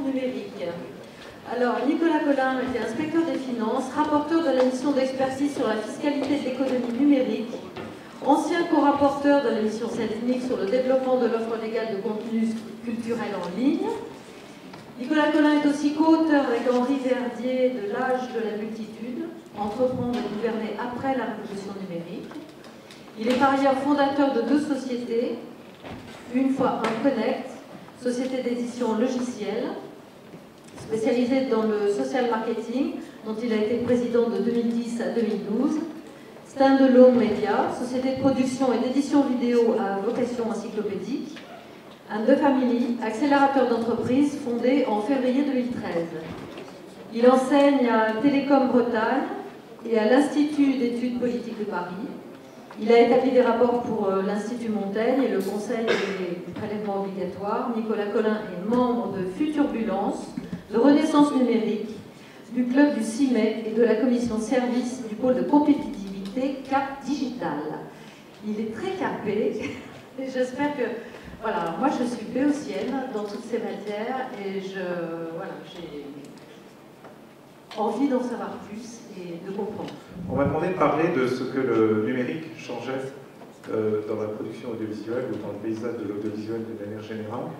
numérique. Alors, Nicolas Colin était inspecteur des finances, rapporteur de la mission d'expertise sur la fiscalité de l'économie numérique, ancien co-rapporteur de la mission Selznick sur le développement de l'offre légale de contenus culturels en ligne. Nicolas Colin est aussi co-auteur avec Henri Verdier de L'âge de la multitude, entreprendre et gouverner après la révolution numérique. Il est par ailleurs fondateur de 2 sociétés, une fois un Connect, société d'édition logicielle, spécialisée dans le social marketing, dont il a été président de 2010 à 2012. Standalone Media, société de production et d'édition vidéo à vocation encyclopédique. And the Family, accélérateur d'entreprise fondé en février 2013. Il enseigne à Télécom Bretagne et à l'Institut d'études politiques de Paris. Il a établi des rapports pour l'Institut Montaigne et le Conseil des prélèvements obligatoires. Nicolas Colin est membre de Futurbulence, de Renaissance numérique, du club du CIMEC et de la commission service du pôle de compétitivité Cap Digital. Il est très capé et j'espère que... Voilà, moi je suis béotienne dans toutes ces matières et j'ai envie d'en savoir plus et de comprendre. On m'a demandé de parler de ce que le numérique changeait dans la production audiovisuelle ou dans le paysage de l'audiovisuel de manière générale.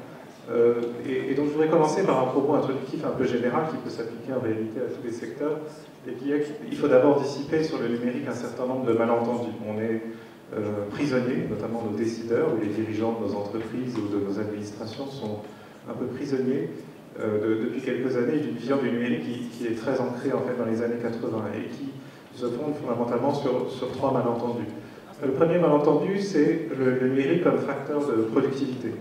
Et donc je voudrais commencer par un propos introductif un peu général qui peut s'appliquer en réalité à tous les secteurs et qui est qu'il faut d'abord dissiper sur le numérique un certain nombre de malentendus. On est prisonniers, notamment nos décideurs ou les dirigeants de nos entreprises ou de nos administrations sont un peu prisonniers depuis quelques années d'une vision du numérique qui est très ancrée en fait dans les années 80 et qui se fonde fondamentalement sur 3 malentendus. Le premier malentendu, c'est le numérique comme facteur de productivité.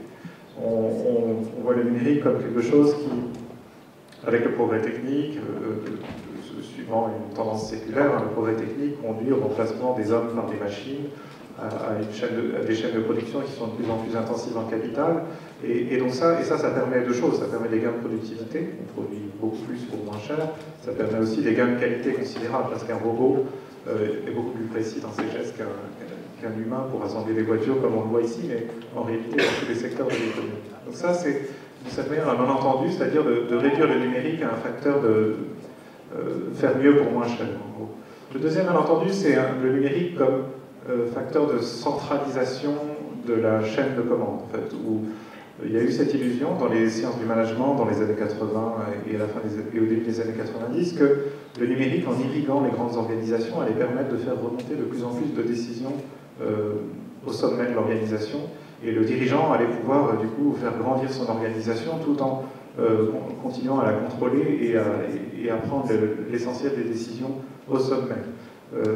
On voit le numérique comme quelque chose qui, avec le progrès technique, suivant une tendance séculaire, le progrès technique conduit au remplacement des hommes par des machines, à des chaînes de production qui sont de plus en plus intensives en capital. Et donc ça permet 2 choses. Ça permet des gains de productivité, on produit beaucoup plus pour moins cher. Ça permet aussi des gains de qualité considérables, parce qu'un robot est beaucoup plus précis dans ses gestes qu'un humain pour assembler des voitures, comme on le voit ici, mais en réalité dans tous les secteurs de l'économie. Donc ça, c'est d'une certaine manière un malentendu, c'est-à-dire de réduire le numérique à un facteur de faire mieux pour moins cher, en gros. Le deuxième malentendu, c'est le numérique comme facteur de centralisation de la chaîne de commande, en fait, où il y a eu cette illusion dans les sciences du management dans les années 80 et, et au début des années 90 que le numérique, en irriguant les grandes organisations, allait permettre de faire remonter de plus en plus de décisions au sommet de l'organisation, et le dirigeant allait pouvoir du coup faire grandir son organisation tout en continuant à la contrôler et à prendre l'essentiel des décisions au sommet.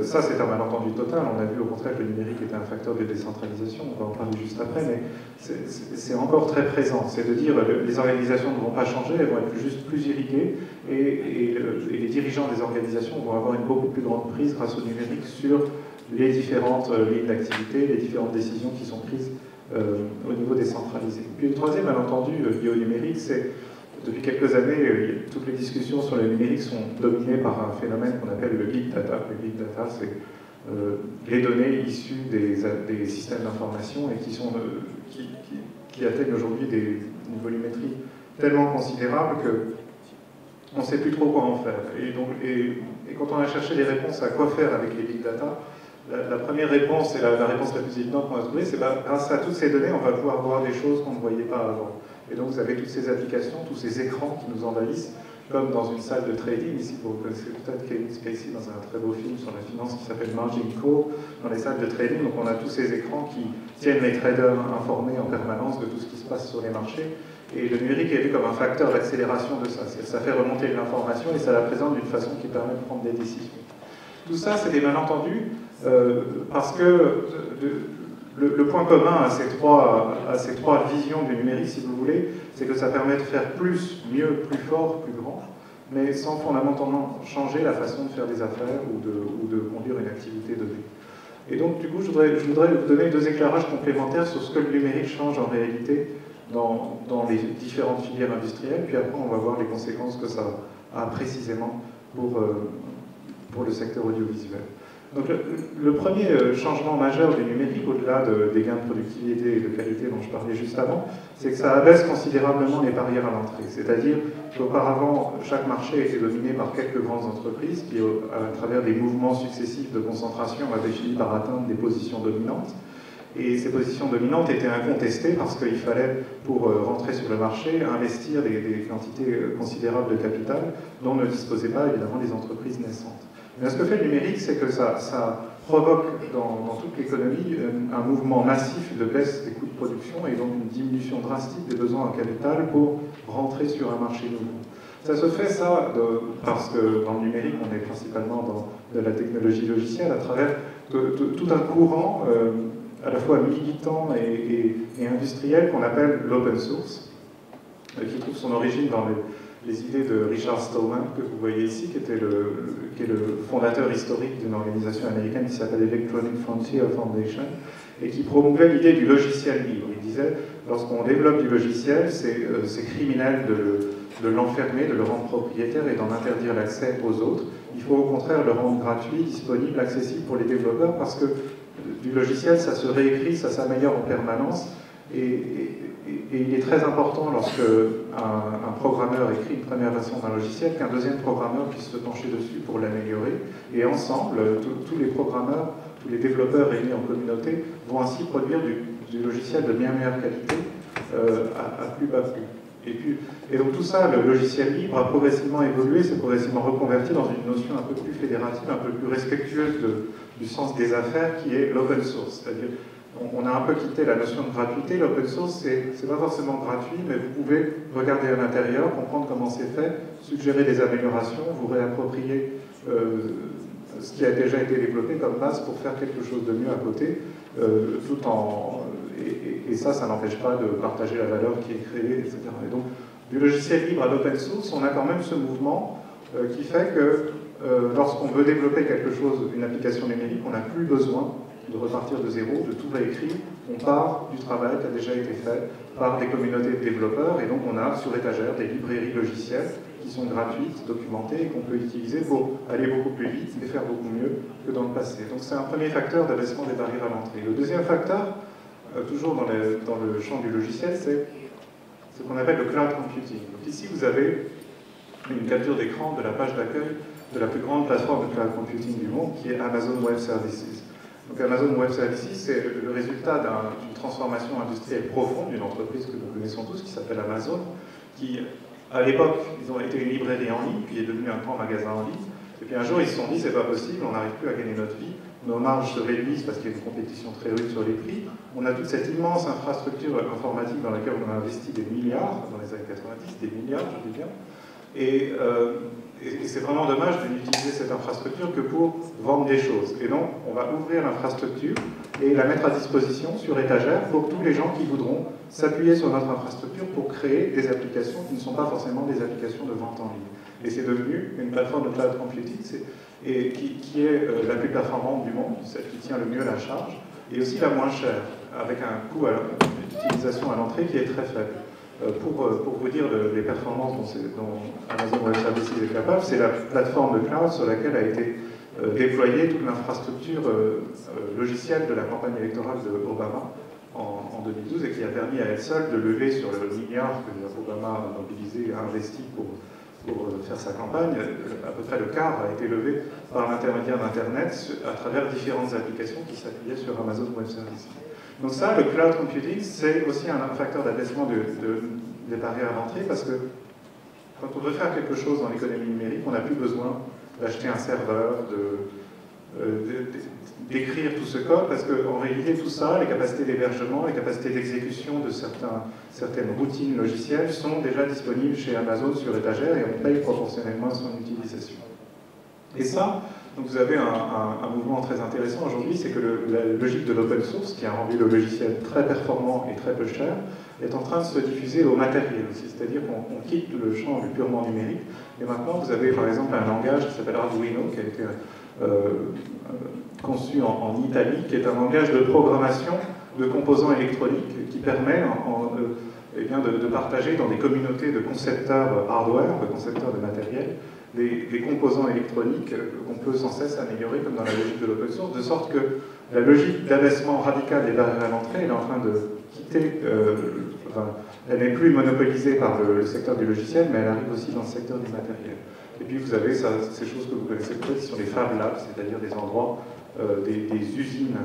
Ça, c'est un malentendu total. On a vu au contraire que le numérique était un facteur de décentralisation, on va en parler juste après, mais c'est encore très présent. C'est de dire que les organisations ne vont pas changer, elles vont être juste plus irriguées, et les dirigeants des organisations vont avoir une beaucoup plus grande prise grâce au numérique sur les différentes lignes d'activité, les différentes décisions qui sont prises au niveau décentralisé. Puis le troisième malentendu lié au numérique, c'est depuis quelques années, toutes les discussions sur le numérique sont dominées par un phénomène qu'on appelle le big data. Le big data, c'est les données issues des systèmes d'information et qui atteignent aujourd'hui une volumétrie tellement considérable qu'on ne sait plus trop quoi en faire. Et quand on a cherché les réponses à quoi faire avec les big data, la première réponse, et la réponse la plus évidente qu'on a trouvée, c'est grâce à toutes ces données, on va pouvoir voir des choses qu'on ne voyait pas avant. Et donc vous avez toutes ces applications, tous ces écrans qui nous envahissent, comme dans une salle de trading. Ici, vous connaissez peut-être Kevin Spacey dans un très beau film sur la finance qui s'appelle Margin Call, dans les salles de trading. Donc on a tous ces écrans qui tiennent les traders informés en permanence de tout ce qui se passe sur les marchés. Et le numérique est vu comme un facteur d'accélération de ça. Ça fait remonter de l'information et ça la présente d'une façon qui permet de prendre des décisions. Tout ça, c'est des malentendus, parce que le point commun à ces trois visions du numérique, si vous voulez, c'est que ça permet de faire plus, mieux, plus fort, plus grand, mais sans fondamentalement changer la façon de faire des affaires ou de conduire une activité donnée. Et donc, du coup, je voudrais vous donner 2 éclairages complémentaires sur ce que le numérique change en réalité dans les différentes filières industrielles, puis après, on va voir les conséquences que ça a précisément pour le secteur audiovisuel. Donc le premier changement majeur du numérique, au-delà des gains de productivité et de qualité dont je parlais juste avant, c'est que ça abaisse considérablement les barrières à l'entrée. C'est-à-dire qu'auparavant, chaque marché était dominé par quelques grandes entreprises qui, à travers des mouvements successifs de concentration, avaient fini par atteindre des positions dominantes. Et ces positions dominantes étaient incontestées parce qu'il fallait, pour rentrer sur le marché, investir des quantités considérables de capital dont ne disposaient pas évidemment les entreprises naissantes. Mais ce que fait le numérique, c'est que ça provoque dans toute l'économie un mouvement massif de baisse des coûts de production et donc une diminution drastique des besoins en capital pour rentrer sur un marché nouveau. Ça se fait parce que dans le numérique, on est principalement dans de la technologie logicielle à travers tout un courant à la fois militant et industriel qu'on appelle l'open source, qui trouve son origine dans les idées de Richard Stallman, que vous voyez ici, qui est le fondateur historique d'une organisation américaine qui s'appelle Electronic Frontier Foundation, et qui promouvait l'idée du logiciel libre. Il disait, lorsqu'on développe du logiciel, c'est criminel de l'enfermer, de le rendre propriétaire et d'en interdire l'accès aux autres. Il faut au contraire le rendre gratuit, disponible, accessible pour les développeurs, parce que du logiciel, ça se réécrit, ça s'améliore en permanence, et il est très important lorsque un programmeur écrit une première version d'un logiciel qu'un deuxième programmeur puisse se pencher dessus pour l'améliorer. Et ensemble, tous les programmeurs, tous les développeurs réunis en communauté vont ainsi produire du logiciel de bien meilleure qualité à plus bas coût. Et donc tout ça, le logiciel libre a progressivement évolué, s'est progressivement reconverti dans une notion un peu plus fédérative, un peu plus respectueuse du sens des affaires, qui est l'open source. C'est-à-dire, on a un peu quitté la notion de gratuité. L'open source, c'est pas forcément gratuit, mais vous pouvez regarder à l'intérieur, comprendre comment c'est fait, suggérer des améliorations, vous réapproprier ce qui a déjà été développé comme base pour faire quelque chose de mieux à côté, et ça n'empêche pas de partager la valeur qui est créée, etc. Et donc, du logiciel libre à l'open source, on a quand même ce mouvement qui fait que lorsqu'on veut développer quelque chose, une application numérique, on n'a plus besoin de repartir de zéro, de tout réécrire. On part du travail qui a déjà été fait par des communautés de développeurs, et donc on a sur étagère des librairies logicielles qui sont gratuites, documentées, et qu'on peut utiliser pour aller beaucoup plus vite et faire beaucoup mieux que dans le passé. Donc c'est un premier facteur d'abaissement des barrières à l'entrée. Le deuxième facteur, toujours dans le champ du logiciel, c'est ce qu'on appelle le cloud computing. Donc ici, vous avez une capture d'écran de la page d'accueil de la plus grande plateforme de cloud computing du monde, qui est Amazon Web Services. Donc Amazon Web Services, c'est le résultat d'une transformation industrielle profonde d'une entreprise que nous connaissons tous, qui s'appelle Amazon, qui, à l'époque, ils ont été une librairie en ligne, puis est devenu un grand magasin en ligne. Et puis un jour, ils se sont dit, c'est pas possible, on n'arrive plus à gagner notre vie, nos marges se réduisent parce qu'il y a une compétition très rude sur les prix. On a toute cette immense infrastructure informatique dans laquelle on a investi des milliards, dans les années 90, des milliards, je dis bien. Et c'est vraiment dommage de n'utiliser cette infrastructure que pour vendre des choses. Et donc, on va ouvrir l'infrastructure et la mettre à disposition sur étagère pour tous les gens qui voudront s'appuyer sur notre infrastructure pour créer des applications qui ne sont pas forcément des applications de vente en ligne. Et c'est devenu une plateforme de cloud computing qui est la plus performante du monde, celle qui tient le mieux la charge, et aussi la moins chère, avec un coût d'utilisation à l'entrée qui est très faible. Pour vous dire les performances dont Amazon Web Services est capable, c'est la plateforme de cloud sur laquelle a été déployée toute l'infrastructure logicielle de la campagne électorale d'Obama en 2012 et qui a permis à elle seule de lever sur le milliard que Obama a mobilisé et a investi pour faire sa campagne. À peu près le quart a été levé par l'intermédiaire d'Internet à travers différentes applications qui s'appuyaient sur Amazon Web Services. Donc ça, le cloud computing, c'est aussi un facteur d'abaissement des barrières à l'entrée, parce que quand on veut faire quelque chose dans l'économie numérique, on n'a plus besoin d'acheter un serveur, d'écrire tout ce code, parce qu'en réalité, tout ça, les capacités d'hébergement, les capacités d'exécution de certaines routines logicielles sont déjà disponibles chez Amazon sur étagère et on paye proportionnellement à son utilisation. Et ça, donc vous avez un mouvement très intéressant aujourd'hui, c'est que la logique de l'open source, qui a rendu le logiciel très performant et très peu cher, est en train de se diffuser au matériel aussi, c'est-à-dire qu'on quitte le champ du purement numérique, et maintenant vous avez par exemple un langage qui s'appelle Arduino, qui a été conçu en Italie, qui est un langage de programmation de composants électroniques qui permet de partager dans des communautés de concepteurs hardware, de concepteurs de matériel, des composants électroniques qu'on peut sans cesse améliorer, comme dans la logique de l'open source, de sorte que la logique d'abaissement radical des barrières à l'entrée est en train de quitter, elle n'est plus monopolisée par le secteur du logiciel, mais elle arrive aussi dans le secteur du matériel. Et puis vous avez ces choses que vous connaissez peut-être, qui sont les Fab Labs, c'est-à-dire des endroits, des usines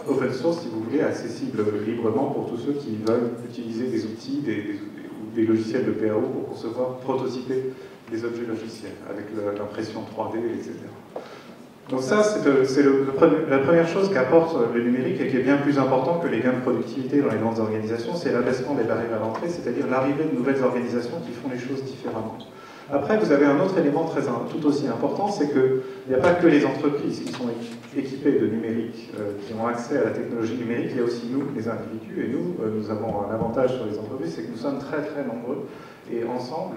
open source, si vous voulez, accessibles librement pour tous ceux qui veulent utiliser des outils ou des logiciels de PAO pour concevoir, prototyper des objets logiciels avec l'impression 3D, etc. Donc ça, c'est la première chose qu'apporte le numérique et qui est bien plus important que les gains de productivité dans les grandes organisations, c'est l'abaissement des barrières à l'entrée, c'est-à-dire l'arrivée de nouvelles organisations qui font les choses différemment. Après, vous avez un autre élément tout aussi important, c'est qu'il n'y a pas que les entreprises qui sont équipées de numérique, qui ont accès à la technologie numérique, il y a aussi nous, les individus, et nous avons un avantage sur les entreprises, c'est que nous sommes très très nombreux, et ensemble,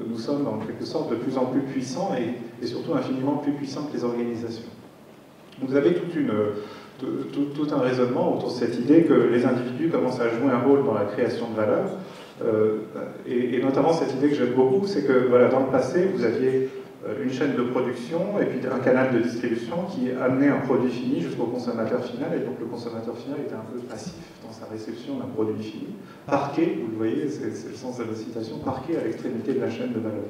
nous sommes en quelque sorte de plus en plus puissants, et surtout infiniment plus puissants que les organisations. Vous avez tout un raisonnement autour de cette idée que les individus commencent à jouer un rôle dans la création de valeur, et notamment cette idée que j'aime beaucoup, c'est que voilà, dans le passé, vous aviez une chaîne de production et puis un canal de distribution qui amenait un produit fini jusqu'au consommateur final, et donc le consommateur final était un peu passif dans sa réception d'un produit fini, parqué, vous le voyez, c'est le sens de la citation, parqué à l'extrémité de la chaîne de valeur.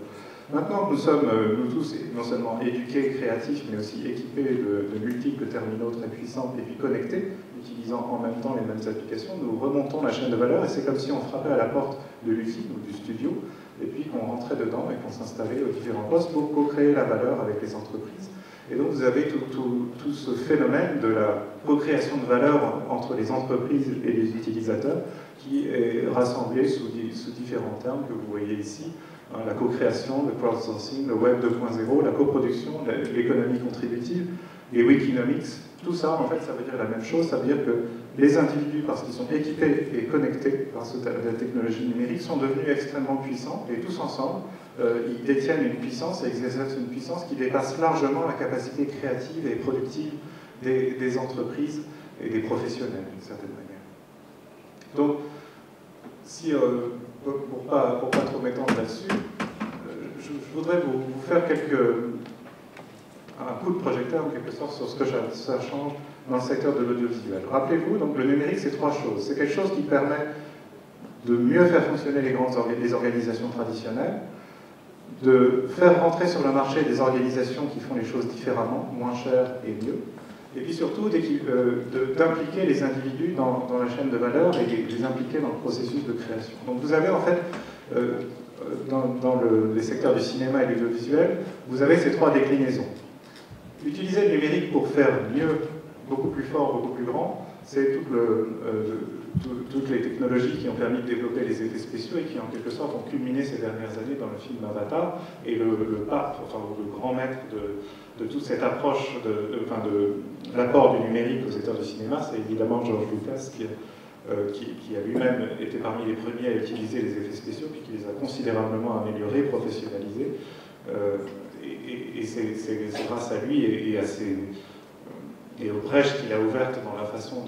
Maintenant que nous sommes, nous tous, non seulement éduqués, créatifs, mais aussi équipés de multiples terminaux très puissants et puis connectés, utilisant en même temps les mêmes applications, nous remontons la chaîne de valeur et c'est comme si on frappait à la porte de l'usine ou du studio et puis qu'on rentrait dedans et qu'on s'installait aux différents postes pour co-créer la valeur avec les entreprises. Et donc vous avez tout ce phénomène de la co-création de valeur entre les entreprises et les utilisateurs qui est rassemblé sous différents termes que vous voyez ici. La co-création, le crowdsourcing, le web 2.0, la coproduction, l'économie contributive, les Wikinomics, tout ça, en fait, ça veut dire la même chose. Ça veut dire que les individus, parce qu'ils sont équipés et connectés par la technologie numérique, sont devenus extrêmement puissants, et tous ensemble, ils détiennent une puissance et exercent une puissance qui dépasse largement la capacité créative et productive des entreprises et des professionnels, d'une certaine manière. Donc, si... pour pas trop m'étendre là-dessus, je voudrais vous faire un coup de projecteur en quelque sorte sur ce que ça change dans le secteur de l'audiovisuel. Rappelez-vous, donc le numérique c'est trois choses. C'est quelque chose qui permet de mieux faire fonctionner les organisations traditionnelles, de faire rentrer sur le marché des organisations qui font les choses différemment, moins chères et mieux, et puis surtout d'impliquer les individus dans la chaîne de valeur et les impliquer dans le processus de création. Donc vous avez en fait, dans les secteurs du cinéma et de l'audiovisuel, vous avez ces trois déclinaisons. Utiliser le numérique pour faire mieux, beaucoup plus fort, beaucoup plus grand, c'est toutes les technologies qui ont permis de développer les effets spéciaux et qui en quelque sorte ont culminé ces dernières années dans le film Avatar, et le pape, enfin le grand maître de toute cette approche de l'apport du numérique au secteur du cinéma, c'est évidemment George Lucas qui a lui-même été parmi les premiers à utiliser les effets spéciaux puis qui les a considérablement améliorés, professionnalisés, et c'est grâce à lui et aux brèches qu'il a ouvertes dans la façon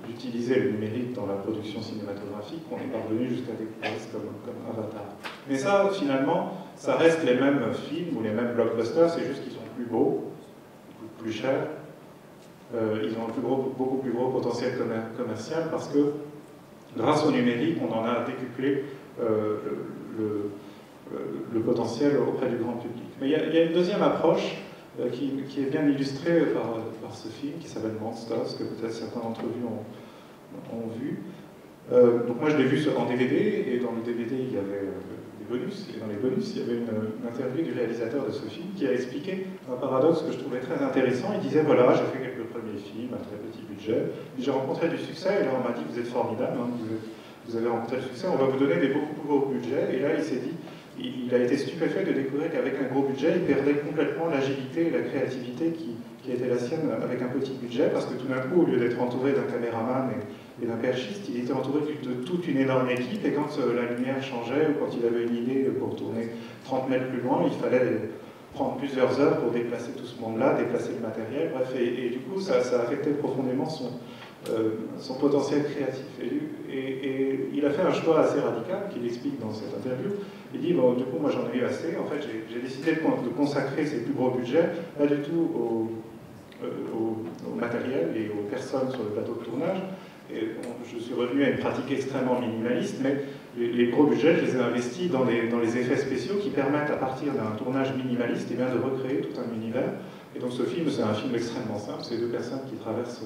d'utiliser le numérique dans la production cinématographique qu'on est parvenu jusqu'à des prouesses comme Avatar. Mais ça, finalement, ça reste les mêmes films ou les mêmes blockbusters, c'est juste qu'ils sont plus beaux, plus chers, ils ont beaucoup plus gros potentiel commercial parce que grâce au numérique, on en a décuplé le potentiel auprès du grand public. Mais il y a une deuxième approche qui est bien illustrée par ce film qui s'appelle Monsters, que peut-être certains d'entre vous ont vu. Donc moi je l'ai vu en DVD, et dans le DVD il y avait des bonus, et dans les bonus il y avait une interview du réalisateur de ce film qui a expliqué un paradoxe que je trouvais très intéressant. Il disait voilà, j'ai fait quelques premiers films à très petit budget, puis j'ai rencontré du succès, et là on m'a dit vous êtes formidable, hein, vous avez rencontré le succès, on va vous donner des beaucoup plus gros budgets, et là il s'est dit, il a été stupéfait de découvrir qu'avec un gros budget, il perdait complètement l'agilité et la créativité qui était la sienne avec un petit budget, parce que tout d'un coup, au lieu d'être entouré d'un caméraman et d'un perchiste, il était entouré de toute une énorme équipe, et quand la lumière changeait, ou quand il avait une idée pour tourner 30 mètres plus loin, il fallait prendre plusieurs heures pour déplacer tout ce monde-là, déplacer le matériel, bref, et du coup, ça a affecté profondément son potentiel créatif. Et il a fait un choix assez radical, qu'il explique dans cette interview. Il dit, bon, du coup, moi j'en ai eu assez, en fait j'ai décidé de consacrer ces plus gros budgets, pas du tout au matériel et aux personnes sur le plateau de tournage. Et je suis revenu à une pratique extrêmement minimaliste, mais les gros budgets, je les ai investis dans les effets spéciaux qui permettent, à partir d'un tournage minimaliste, eh bien, de recréer tout un univers. Et donc ce film, c'est un film extrêmement simple, c'est deux personnes qui traversent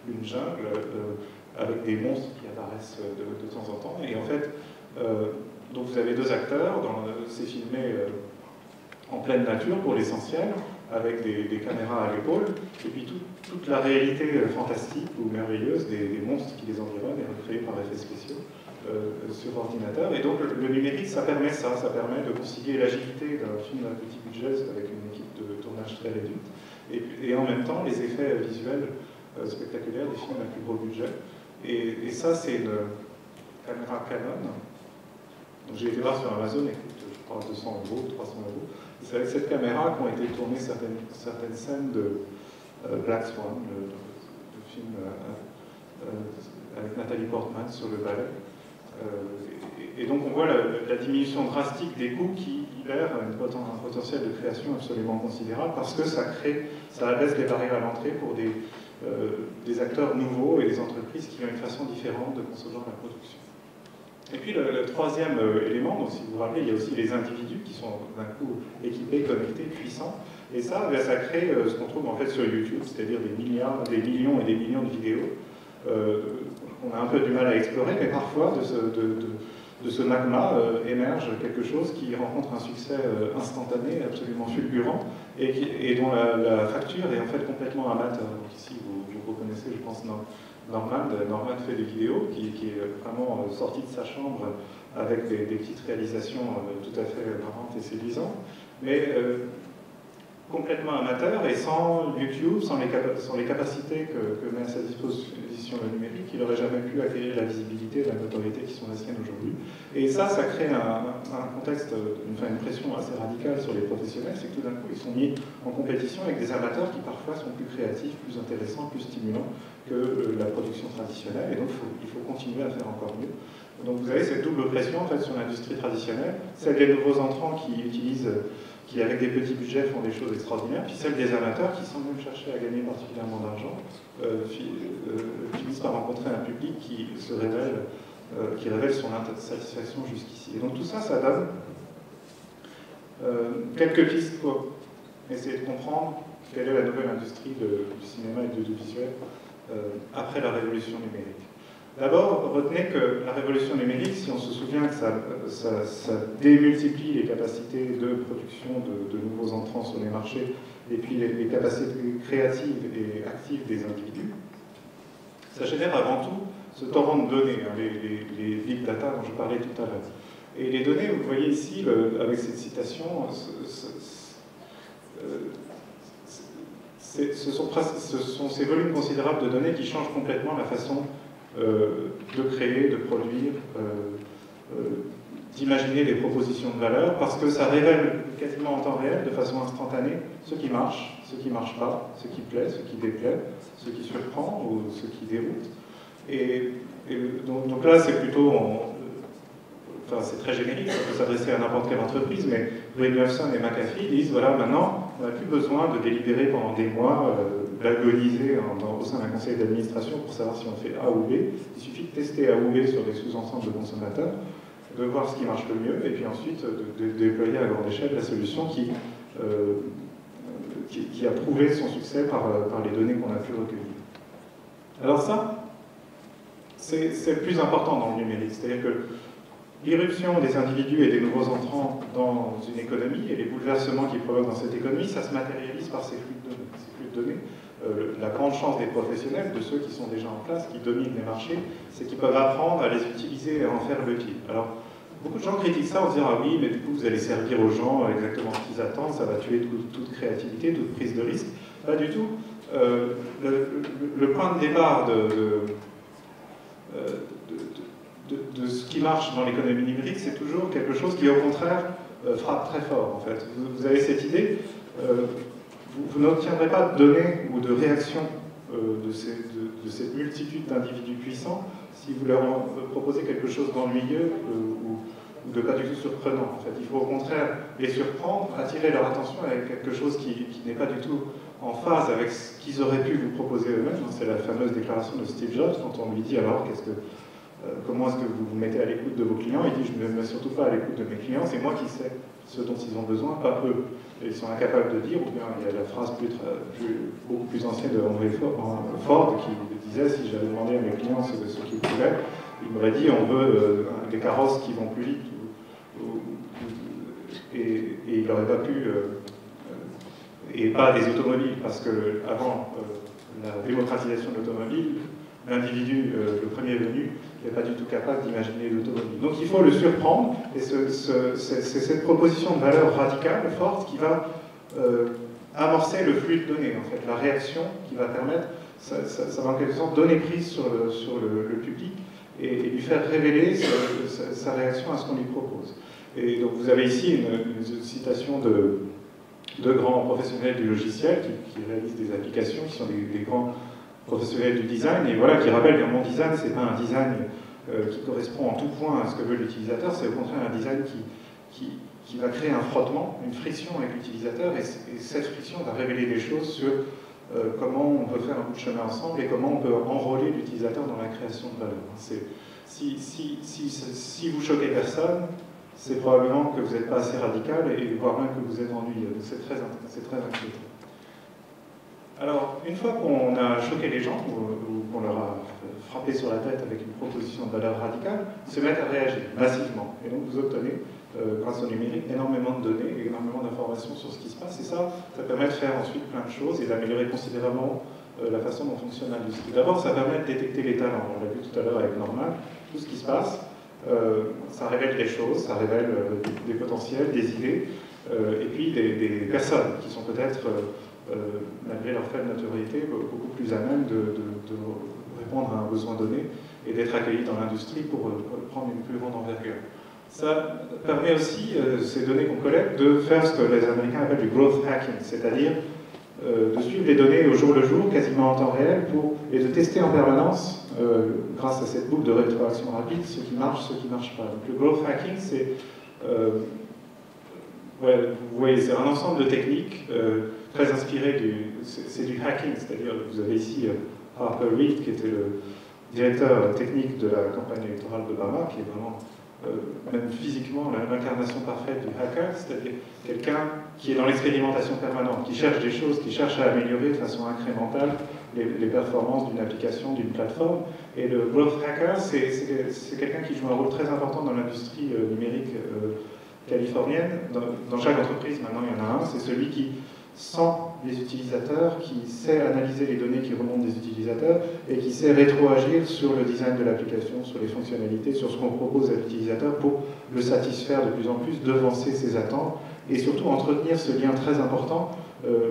une jungle avec des monstres qui apparaissent de temps en temps. Et en fait, donc vous avez deux acteurs, c'est filmé en pleine nature pour l'essentiel, avec des caméras à l'épaule, et puis toute la réalité fantastique ou merveilleuse des monstres qui les environnent est recréée par effets spéciaux sur ordinateur. Et donc le numérique, ça permet ça permet de concilier l'agilité d'un film à petit budget avec une équipe de tournage très réduite, et en même temps les effets visuels spectaculaires des films à plus gros budget. Et ça, c'est une caméra Canon. Donc j'ai été voir sur Amazon, elle coûte, je crois, 200 €, 300 €. C'est avec cette caméra qu'ont été tournées certaines scènes de Black Swan, le film avec Nathalie Portman sur le ballet. Et donc on voit la diminution drastique des coûts qui libère un potentiel de création absolument considérable, parce que ça abaisse les barrières à l'entrée pour des acteurs nouveaux et des entreprises qui ont une façon différente de concevoir la production. Et puis le troisième élément, donc si vous vous rappelez, il y a aussi les individus qui sont d'un coup équipés, connectés, puissants. Et ça, ça crée ce qu'on trouve en fait sur YouTube, c'est-à-dire des millions et des millions de vidéos. On a un peu du mal à explorer, mais parfois de ce magma émerge quelque chose qui rencontre un succès instantané, absolument fulgurant, et dont la facture est en fait complètement amateur. Donc ici, vous reconnaissez, je pense, Norman fait des vidéos, qui est vraiment sorti de sa chambre avec des petites réalisations tout à fait marrantes et séduisantes, mais complètement amateur et sans YouTube, sans les capacités que met à sa disposition le numérique, il n'aurait jamais pu acquérir la visibilité et la notoriété qui sont les siennes aujourd'hui. Et ça crée un contexte, une pression assez radicale sur les professionnels, c'est que tout d'un coup ils sont mis en compétition avec des amateurs qui parfois sont plus créatifs, plus intéressants, plus stimulants que la production traditionnelle, et donc il faut continuer à faire encore mieux. Donc vous avez cette double pression en fait sur l'industrie traditionnelle, celle des nouveaux entrants qui avec des petits budgets font des choses extraordinaires, puis celle des amateurs qui, sans même chercher à gagner particulièrement d'argent, finissent par rencontrer un public qui révèle son insatisfaction jusqu'ici. Et donc tout ça, ça donne quelques pistes pour essayer de comprendre quelle est la nouvelle industrie du cinéma et de l'audiovisuel après la révolution numérique. D'abord, retenez que la révolution numérique, si on se souvient que ça démultiplie les capacités de production de nouveaux entrants sur les marchés, et puis les capacités créatives et actives des individus, ça génère avant tout ce torrent de données, hein, les big data dont je parlais tout à l'heure. Et les données, vous voyez ici, avec cette citation, ce sont ces volumes considérables de données qui changent complètement la façon de créer, de produire, d'imaginer des propositions de valeur, parce que ça révèle quasiment en temps réel, de façon instantanée, ce qui marche, ce qui ne marche pas, ce qui plaît, ce qui déplaît, ce qui surprend ou ce qui déroute. Et donc là, c'est plutôt... Enfin, c'est très générique, ça peut s'adresser à n'importe quelle entreprise, mais Brynjolfsson et McAfee disent, voilà, maintenant, on n'a plus besoin de délibérer pendant des mois, d'agoniser au sein d'un conseil d'administration pour savoir si on fait A ou B. Il suffit de tester A ou B sur des sous-ensembles de consommateurs, de voir ce qui marche le mieux, et puis ensuite de déployer à grande échelle la solution qui a prouvé son succès par les données qu'on a pu recueillir. Alors ça, c'est le plus important dans le numérique, c'est-à-dire que l'irruption des individus et des nouveaux entrants dans une économie et les bouleversements qu'ils provoquent dans cette économie, ça se matérialise par ces flux de données. La grande chance des professionnels, de ceux qui sont déjà en place, qui dominent les marchés, c'est qu'ils peuvent apprendre à les utiliser et à en faire le deal. Alors, beaucoup de gens critiquent ça en disant « Ah oui, mais du coup, vous allez servir aux gens exactement ce qu'ils attendent, ça va tuer toute créativité, toute prise de risque. » Pas du tout. Le point de départ de ce qui marche dans l'économie numérique, c'est toujours quelque chose qui, au contraire, frappe très fort, en fait. Vous avez cette idée, vous n'obtiendrez pas de données ou de réactions de de cette multitude d'individus puissants si vous leur proposez quelque chose d'ennuyeux ou de pas du tout surprenant. En fait, il faut au contraire les surprendre, attirer leur attention avec quelque chose qui n'est pas du tout en phase avec ce qu'ils auraient pu vous proposer eux-mêmes. C'est la fameuse déclaration de Steve Jobs quand on lui dit alors comment est-ce que vous vous mettez à l'écoute de vos clients? Il dit je ne me mets surtout pas à l'écoute de mes clients, c'est moi qui sais ce dont ils ont besoin, pas eux. Et ils sont incapables de dire, ou bien il y a la phrase beaucoup plus ancienne de Henry Ford qui disait si j'avais demandé à mes clients ce qu'ils voulaient, ils m'auraient dit on veut des carrosses qui vont plus vite et il n'aurait pas pu et pas des automobiles parce que avant la démocratisation de l'automobile, l'individu, le premier venu, n'est pas du tout capable d'imaginer l'automobile. Donc il faut le surprendre, et c'est cette proposition de valeur radicale, forte, qui va amorcer le flux de données, en fait, la réaction qui va permettre, ça va en quelque sorte donner prise sur le public et lui faire révéler sa réaction à ce qu'on lui propose. Et donc vous avez ici une citation de grands professionnels du logiciel qui réalisent des applications, qui sont des grands professionnels du design, et voilà, qui rappelle que mon design, c'est pas un design qui correspond en tout point à ce que veut l'utilisateur, c'est au contraire un design qui va créer un frottement, une friction avec l'utilisateur, et cette friction va révéler des choses sur comment on peut faire un bout de chemin ensemble et comment on peut enrôler l'utilisateur dans la création de valeur. Si vous choquez personne, c'est probablement que vous n'êtes pas assez radical, et voire même que vous êtes ennuyeux. C'est très inquiétant. Alors, une fois qu'on a choqué les gens, ou qu'on leur a frappé sur la tête avec une proposition de valeur radicale, ils se mettent à réagir massivement. Et donc vous obtenez, grâce au numérique, énormément de données et énormément d'informations sur ce qui se passe. Et ça permet de faire ensuite plein de choses et d'améliorer considérablement la façon dont fonctionne l'industrie. D'abord, ça permet de détecter les talents. On l'a vu tout à l'heure avec Norman. Tout ce qui se passe, ça révèle des choses, ça révèle des potentiels, des idées, et puis des personnes qui sont peut-être... malgré leur faible notoriété, beaucoup plus à même de répondre à un besoin donné et d'être accueillis dans l'industrie pour prendre une plus grande envergure. Ça permet aussi, ces données qu'on collecte, de faire ce que les Américains appellent du growth hacking, c'est-à-dire de suivre les données au jour le jour, quasiment en temps réel, et de tester en permanence, grâce à cette boucle de rétroaction rapide, ce qui marche, ce qui ne marche pas. Donc le growth hacking, c'est... vous voyez, c'est un ensemble de techniques très inspiré c'est du hacking, c'est-à-dire vous avez ici Harper Reid qui était le directeur technique de la campagne électorale d'Obama, qui est vraiment même physiquement l'incarnation parfaite du hacker, c'est-à-dire quelqu'un qui est dans l'expérimentation permanente, qui cherche des choses, qui cherche à améliorer de façon incrémentale les performances d'une application, d'une plateforme. Et le growth hacker, c'est quelqu'un qui joue un rôle très important dans l'industrie numérique californienne. Dans chaque entreprise, maintenant, il y en a un, c'est celui qui sent les utilisateurs, qui sait analyser les données qui remontent des utilisateurs et qui sait rétroagir sur le design de l'application, sur les fonctionnalités, sur ce qu'on propose à l'utilisateur pour le satisfaire de plus en plus, devancer ses attentes et surtout entretenir ce lien très important,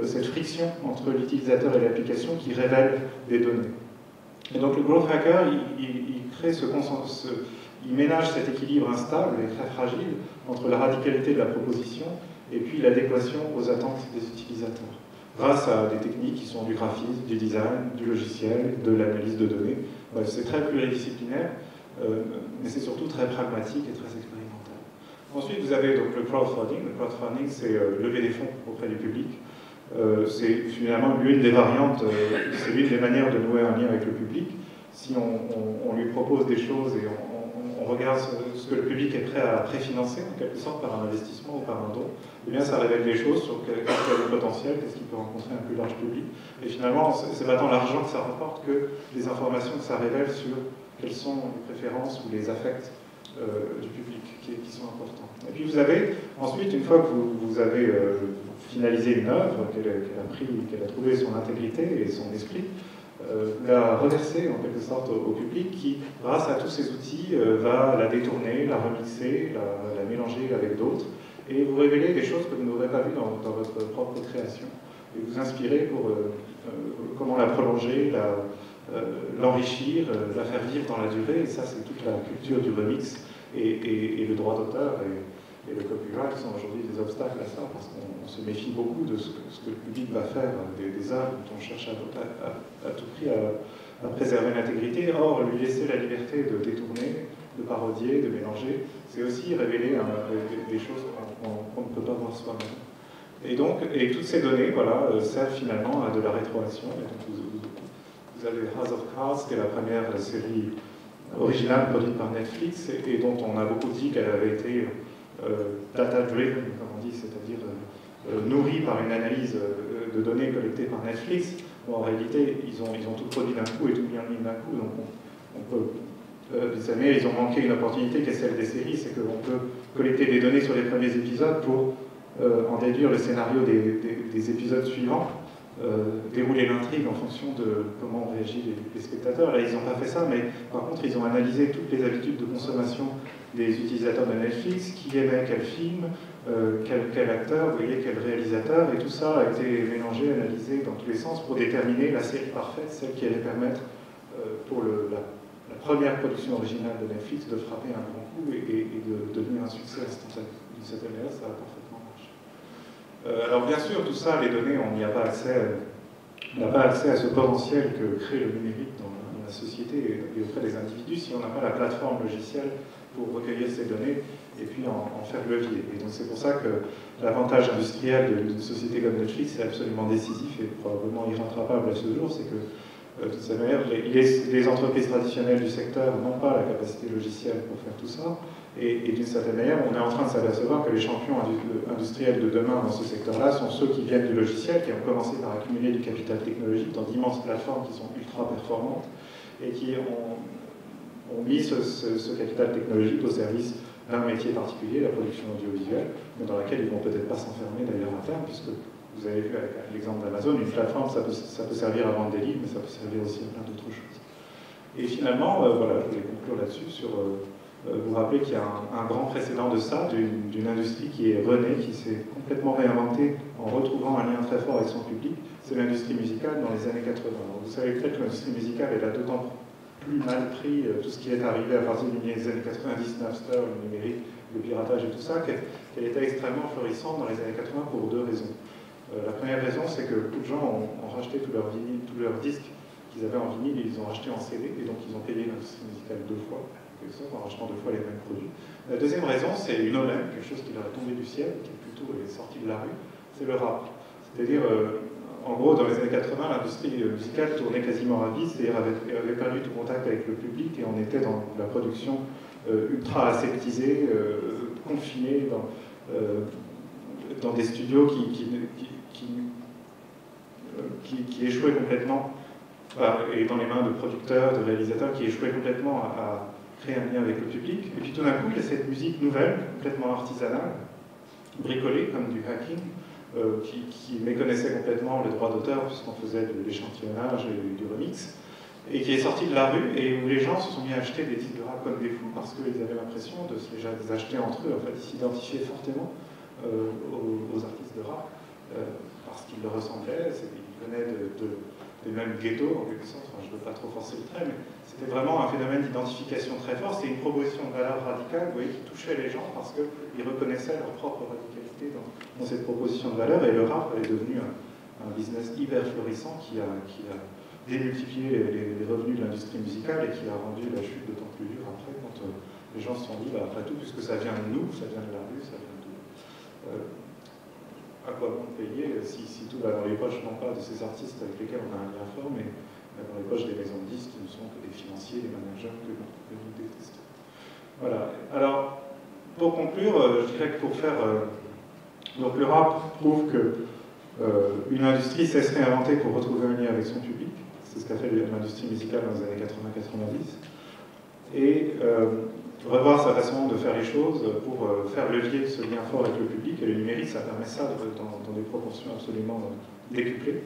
cette friction entre l'utilisateur et l'application qui révèle des données. Et donc le growth hacker, il crée il ménage cet équilibre instable et très fragile entre la radicalité de la proposition et puis l'adéquation aux attentes des utilisateurs, grâce à des techniques qui sont du graphisme, du design, du logiciel, de l'analyse de données. C'est très pluridisciplinaire, mais c'est surtout très pragmatique et très expérimental. Ensuite, vous avez donc le crowdfunding. Le crowdfunding, c'est lever des fonds auprès du public. C'est finalement l'une des variantes, c'est l'une des manières de nouer un lien avec le public. Si on lui propose des choses et on regarde ce que le public est prêt à préfinancer, en quelque sorte, par un investissement ou par un don, eh bien, ça révèle des choses sur quel est le potentiel, qu'est-ce qu'il peut rencontrer un plus large public. Et finalement, c'est pas tant l'argent que ça rapporte que les informations que ça révèle sur quelles sont les préférences ou les affects du public qui sont importants. Et puis vous avez, ensuite, une fois que vous avez finalisé une œuvre, qu'elle a trouvé son intégrité et son esprit, la reverser en quelque sorte au public qui, grâce à tous ces outils, va la détourner, la remixer, la mélanger avec d'autres et vous révéler des choses que vous n'aurez pas vues dans votre propre création et vous inspirer pour comment la prolonger, l'enrichir, la faire vivre dans la durée. Et ça, c'est toute la culture du remix et le droit d'auteur et le copyright sont aujourd'hui des obstacles à ça, parce qu'on se méfie beaucoup de ce que le public va faire des œuvres dont on cherche à tout prix à préserver l'intégrité. Or, lui laisser la liberté de détourner, de parodier, de mélanger, c'est aussi révéler des choses qu'on ne peut pas voir soi-même. Et toutes ces données voilà, servent finalement à de la rétroaction. Et donc vous avez House of Cards, qui est la première série originale produite par Netflix et dont on a beaucoup dit qu'elle avait été data-driven, comme on dit, c'est-à-dire nourrie par une analyse de données collectées par Netflix. Bon, en réalité, ils ont tout produit d'un coup et tout mis en ligne d'un coup, donc on peut... ils ont manqué une opportunité qui est celle des séries, c'est qu'on peut collecter des données sur les premiers épisodes pour en déduire le scénario des épisodes suivants, dérouler l'intrigue en fonction de comment réagissent les spectateurs. Là, ils n'ont pas fait ça, mais par contre, ils ont analysé toutes les habitudes de consommation des utilisateurs de Netflix, qui aimait quel film, quel acteur, vous voyez, quel réalisateur, et tout ça a été mélangé, analysé dans tous les sens pour déterminer la série parfaite, celle qui allait permettre pour la première production originale de Netflix de frapper un grand coup et de devenir un succès instantané. D'une certaine manière, ça a parfaitement marché. Alors bien sûr, tout ça, les données, on n'y a pas accès, on n'a pas accès à ce potentiel que crée le numérique dans la société et auprès des individus si on n'a pas la plateforme logicielle pour recueillir ces données et puis en faire levier. Et donc c'est pour ça que l'avantage industriel d'une société comme Netflix est absolument décisif et probablement irrattrapable à ce jour, c'est que de toute cette manière, les entreprises traditionnelles du secteur n'ont pas la capacité logicielle pour faire tout ça, et d'une certaine manière, on est en train de s'apercevoir que les champions industriels de demain dans ce secteur-là sont ceux qui viennent du logiciel, qui ont commencé par accumuler du capital technologique dans d'immenses plateformes qui sont ultra performantes, et qui ont mis ce capital technologique au service d'un métier particulier, la production audiovisuelle, mais dans laquelle ils ne vont peut-être pas s'enfermer d'ailleurs à terme, puisque vous avez vu avec l'exemple d'Amazon, une plateforme, ça peut servir à vendre des livres, mais ça peut servir aussi à plein d'autres choses. Et finalement, voilà, je voulais conclure là-dessus sur vous rappeler qu'il y a un grand précédent de ça, d'une industrie qui est renée, qui s'est complètement réinventée en retrouvant un lien très fort avec son public, c'est l'industrie musicale dans les années 80. Alors, vous savez peut-être que l'industrie musicale, elle a d'autant plus mal pris tout ce qui est arrivé à partir des années 90, Napster, le numérique, le piratage et tout ça, qu'elle était extrêmement florissante dans les années 80 pour deux raisons. La première raison, c'est que beaucoup de gens ont racheté tous leurs vinyles, tous leurs disques qu'ils avaient en vinyle, et ils ont racheté en CD, et donc ils ont payé l'industrie musicale deux fois, en rachetant deux fois les mêmes produits. La deuxième raison, c'est une aubaine, quelque chose qui leur est tombé du ciel, qui est sorti de la rue, c'est le rap. C'est-à-dire, en gros, dans les années 80, l'industrie musicale tournait quasiment à vie, c'est-à-dire avait perdu tout contact avec le public, et on était dans la production ultra aseptisée, confinée, dans des studios qui échouaient complètement, et dans les mains de producteurs, de réalisateurs, qui échouaient complètement à créer un lien avec le public. Et puis tout d'un coup, il y a cette musique nouvelle, complètement artisanale, bricolée, comme du hacking, qui méconnaissait complètement les droits d'auteur, puisqu'on faisait de l'échantillonnage et du remix, et qui est sortie de la rue, et où les gens se sont mis à acheter des disques de rap comme des fous, parce qu'ils avaient l'impression de se les acheter entre eux. En fait, ils s'identifiaient fortement aux artistes de rap, parce qu'ils leur ressemblaient, ils venaient des mêmes ghettos, en quelque sorte, enfin, je ne veux pas trop forcer le trait, mais c'était vraiment un phénomène d'identification très fort, c'est une proposition de valeur radicale, vous voyez, qui touchait les gens, parce qu'ils reconnaissaient leur propre radicalité dans cette proposition de valeur, et le rap est devenu un business hyper florissant qui a démultiplié les revenus de l'industrie musicale et qui a rendu la chute d'autant plus dure après, quand les gens se sont dit, bah, après tout, puisque ça vient de nous, ça vient de la rue, ça vient d'où, à quoi bon payer si tout va dans les poches, non pas de ces artistes avec lesquels on a un lien fort, mais dans les poches des maisons de disques qui ne sont que des financiers, des managers que nous détestons. Voilà. Alors, pour conclure, je dirais que pour faire... donc le rap prouve que une industrie sait se réinventer pour retrouver un lien avec son public. C'est ce qu'a fait l'industrie musicale dans les années 80-90. Et revoir sa façon de faire les choses pour faire levier ce lien fort avec le public. Et le numérique, ça permet ça dans des proportions absolument décuplées.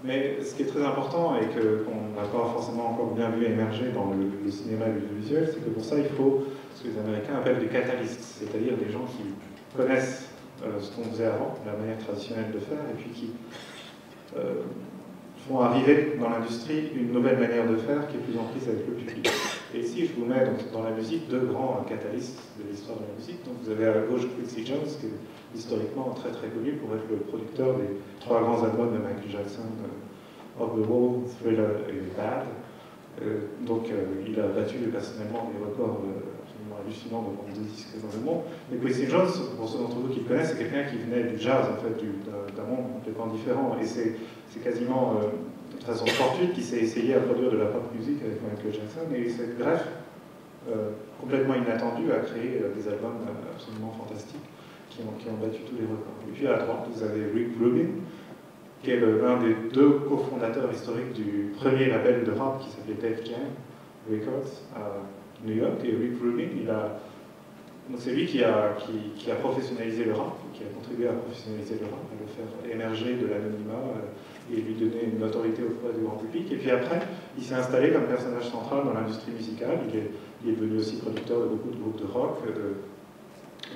Mais ce qui est très important et qu'on n'a pas forcément encore bien vu émerger dans le cinéma et l'audiovisuel, c'est que pour ça, il faut ce que les Américains appellent des catalystes, c'est-à-dire des gens qui connaissent ce qu'on faisait avant, la manière traditionnelle de faire, et puis qui font arriver dans l'industrie une nouvelle manière de faire qui est plus en prise avec le public. Et ici, je vous mets donc, dans la musique deux grands catalystes de l'histoire de la musique. Donc, vous avez à gauche Quincy Jones, qui est historiquement très très connu pour être le producteur des trois grands albums de Michael Jackson, Off the Wall, Thriller et Bad. Donc il a battu personnellement des records absolument hallucinants de vente de disques dans le monde. Mais Quincy Jones, pour ceux d'entre vous qui le connaissent, c'est quelqu'un qui venait du jazz, en fait, d'un monde complètement différent. Et c'est quasiment de façon fortuite qu'il s'est essayé à produire de la pop music avec Michael Jackson. Et cette greffe complètement inattendue a créé des albums absolument fantastiques qui ont battu tous les records. Et puis à la droite, vous avez Rick Rubin, qui est l'un des deux cofondateurs historiques du premier label de rap qui s'appelait Def Jam Records à New York. Et Rick Rubin, c'est lui qui a professionnalisé le rap, qui a contribué à professionnaliser le rap, à le faire émerger de l'anonymat et lui donner une notoriété auprès du grand public. Et puis après, il s'est installé comme personnage central dans l'industrie musicale. Il est devenu aussi producteur de beaucoup de groupes de rock,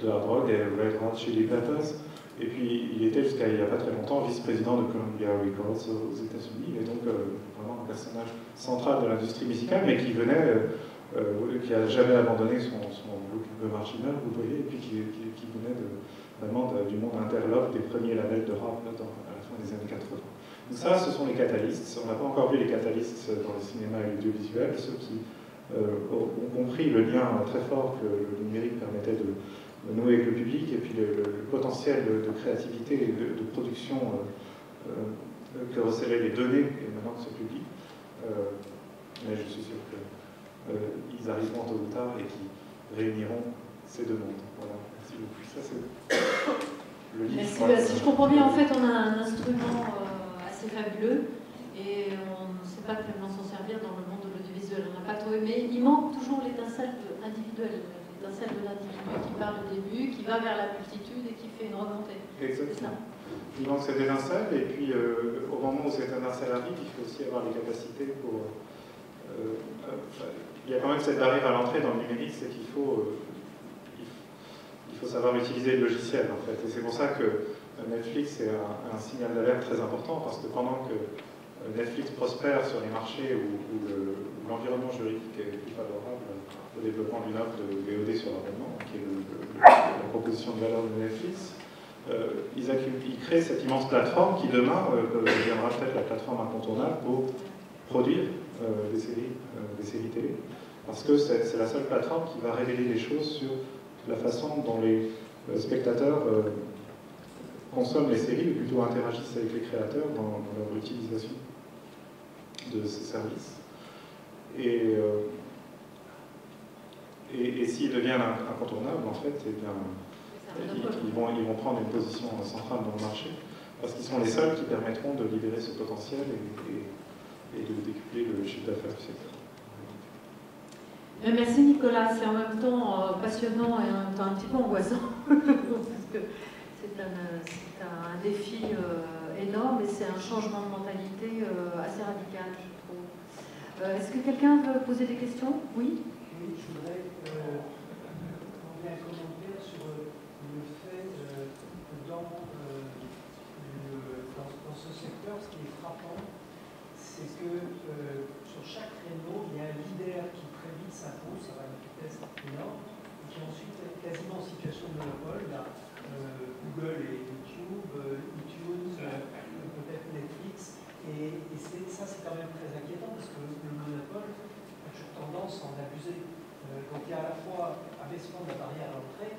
de hard rock, des Red Hot Chili Peppers. Et puis, il était jusqu'à il n'y a pas très longtemps vice-président de Columbia Records aux États-Unis, et donc vraiment un personnage central de l'industrie musicale, mais qui n'a jamais abandonné son look un peu marginal, vous voyez, et puis qui venait vraiment du monde interlope des premiers labels de rap à la fin des années 80. Donc ça, ce sont les catalystes. On n'a pas encore vu les catalystes dans le cinéma et l'audiovisuel, ceux qui ont compris le lien très fort que le numérique permettait de nouer avec le public, et puis le potentiel de créativité et de production que recelaient les données émanant de ce public. Mais je suis sûr qu'ils arriveront tôt ou tard et qu'ils réuniront ces deux mondes. Voilà, merci beaucoup. Ça, c'est le livre. Merci. Si je comprends bien, en fait, on a un instrument assez fabuleux et on ne sait pas tellement s'en servir dans le monde de l'audiovisuel. On n'a pas trouvé, mais il manque toujours l'étincelle individuelle. L'étincelle de l'individu qui part au début, qui va vers la multitude et qui fait une remontée. Exactement. Il manque cette étincelle, et puis au moment où cette étincelle arrive, il faut aussi avoir les capacités pour... il y a quand même cette barrière à l'entrée dans le numérique, c'est qu'il faut savoir utiliser le logiciel, en fait. Et c'est pour ça que Netflix est un signal d'alerte très important, parce que pendant que Netflix prospère sur les marchés où l'environnement juridique est plus favorable au développement d'une offre de VOD sur abonnement, qui est la proposition de valeur de Netflix, ils créent cette immense plateforme qui demain deviendra peut-être la plateforme incontournable pour produire des séries télé, parce que c'est la seule plateforme qui va révéler des choses sur la façon dont les spectateurs consomment les séries, ou plutôt interagissent avec les créateurs dans leur utilisation de ces services. Et s'ils deviennent incontournables, en fait, eh bien, ils vont prendre une position centrale dans le marché, parce qu'ils sont les seuls qui permettront de libérer ce potentiel et de décupler le chiffre d'affaires du secteur. Merci Nicolas, c'est en même temps passionnant et en même temps un petit peu angoissant, parce que c'est un défi énorme et c'est un changement de mentalité assez radical, je trouve. Est-ce que quelqu'un veut poser des questions? Oui. Oui, je voudrais demander un commentaire sur le fait que dans ce secteur, ce qui est frappant, c'est que sur chaque créneau, il y a un leader qui très vite s'impose, ça va à une vitesse énorme, et qui ensuite est quasiment en situation de monopole. Là, Google et YouTube, iTunes, peut-être Netflix, et ça c'est quand même très inquiétant parce que le monopole a toujours tendance à en abuser. Donc il y a à la fois abaissement de la barrière à l'entrée,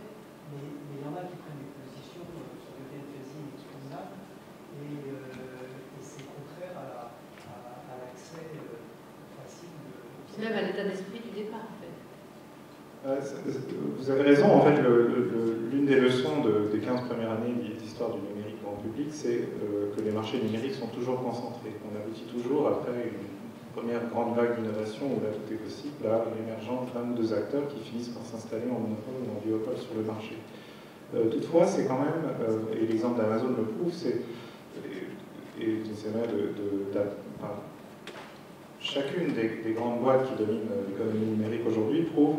mais il y en a qui prennent des positions sur le quasi inexpugnables, et c'est contraire à l'accès facile. C'est même à l'état d'esprit du départ, en fait. Vous avez raison, en fait, l'une des leçons des 15 premières années d'histoire du numérique grand public, c'est que les marchés numériques sont toujours concentrés. On aboutit toujours, après une première grande vague d'innovation où là tout est possible, à l'émergence d'un ou deux acteurs qui finissent par s'installer en monopole ou en duopole sur le marché. Toutefois, c'est quand même, et l'exemple d'Amazon le prouve, et j'essaierai chacune des grandes boîtes qui dominent l'économie numérique aujourd'hui prouve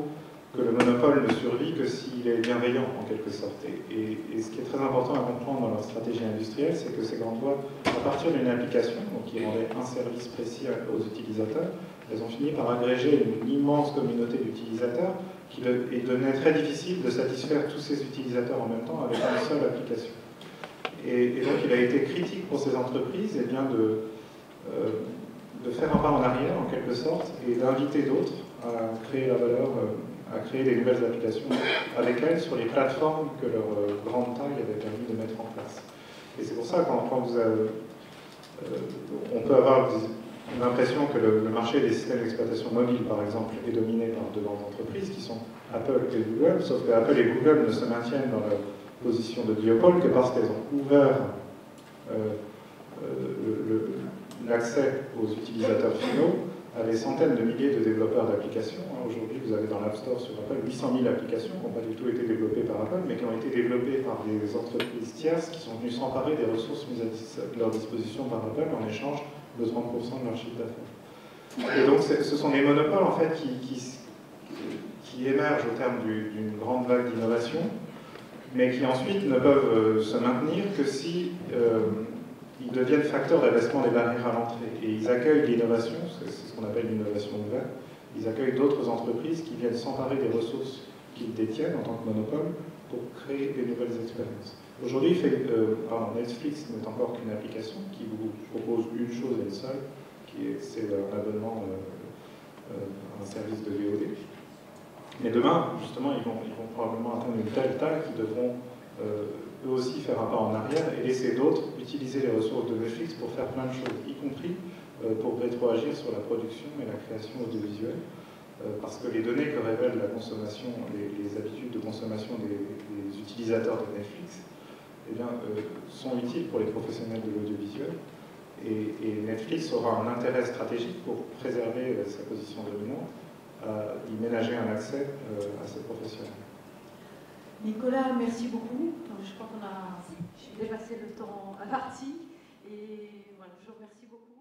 que le monopole ne survit que s'il est bienveillant, en quelque sorte. Et ce qui est très important à comprendre dans leur stratégie industrielle, c'est que ces grandes boîtes, à partir d'une application, donc qui rendait un service précis aux utilisateurs, elles ont fini par agréger une immense communauté d'utilisateurs qui devenait très difficile de satisfaire tous ces utilisateurs en même temps avec une seule application. Et donc il a été critique pour ces entreprises, eh bien, de faire un pas en arrière, en quelque sorte, et d'inviter d'autres à créer la valeur, à créer des nouvelles applications avec elles sur les plateformes que leur grande taille avait permis de mettre en place. Et c'est pour ça que quand vous avez, on peut avoir l'impression que le marché des systèmes d'exploitation mobile, par exemple, est dominé par de grandes entreprises qui sont Apple et Google, sauf que Apple et Google ne se maintiennent dans leur position de duopole que parce qu'elles ont ouvert l'accès aux utilisateurs finaux à des centaines de milliers de développeurs d'applications. Aujourd'hui, vous avez dans l'App Store sur Apple 800 000 applications qui n'ont pas du tout été développées par Apple, mais qui ont été développées par des entreprises tierces qui sont venues s'emparer des ressources mises à leur disposition par Apple en échange de 30% de leur chiffre d'affaires. Et donc, ce sont des monopoles en fait qui émergent au terme d'une grande vague d'innovation, mais qui ensuite ne peuvent se maintenir que si ils deviennent facteurs d'abaissement des barrières à l'entrée. Et ils accueillent l'innovation, c'est ce qu'on appelle l'innovation ouverte, ils accueillent d'autres entreprises qui viennent s'emparer des ressources qu'ils détiennent en tant que monopole pour créer des nouvelles expériences. Aujourd'hui, Netflix n'est encore qu'une application qui vous propose une chose et une seule, c'est un abonnement à un service de VOD. Mais demain, justement, ils vont probablement atteindre une telle taille qu'ils devront eux aussi faire un pas en arrière et laisser d'autres utiliser les ressources de Netflix pour faire plein de choses, y compris pour rétroagir sur la production et la création audiovisuelle. Parce que les données que révèle la consommation, les habitudes de consommation des utilisateurs de Netflix, eh bien, sont utiles pour les professionnels de l'audiovisuel. Et Netflix aura un intérêt stratégique pour préserver sa position dominante, à y ménager un accès à ces professionnels. Nicolas, merci beaucoup. Je crois qu'on a dépassé le temps imparti. Et voilà, je vous remercie beaucoup.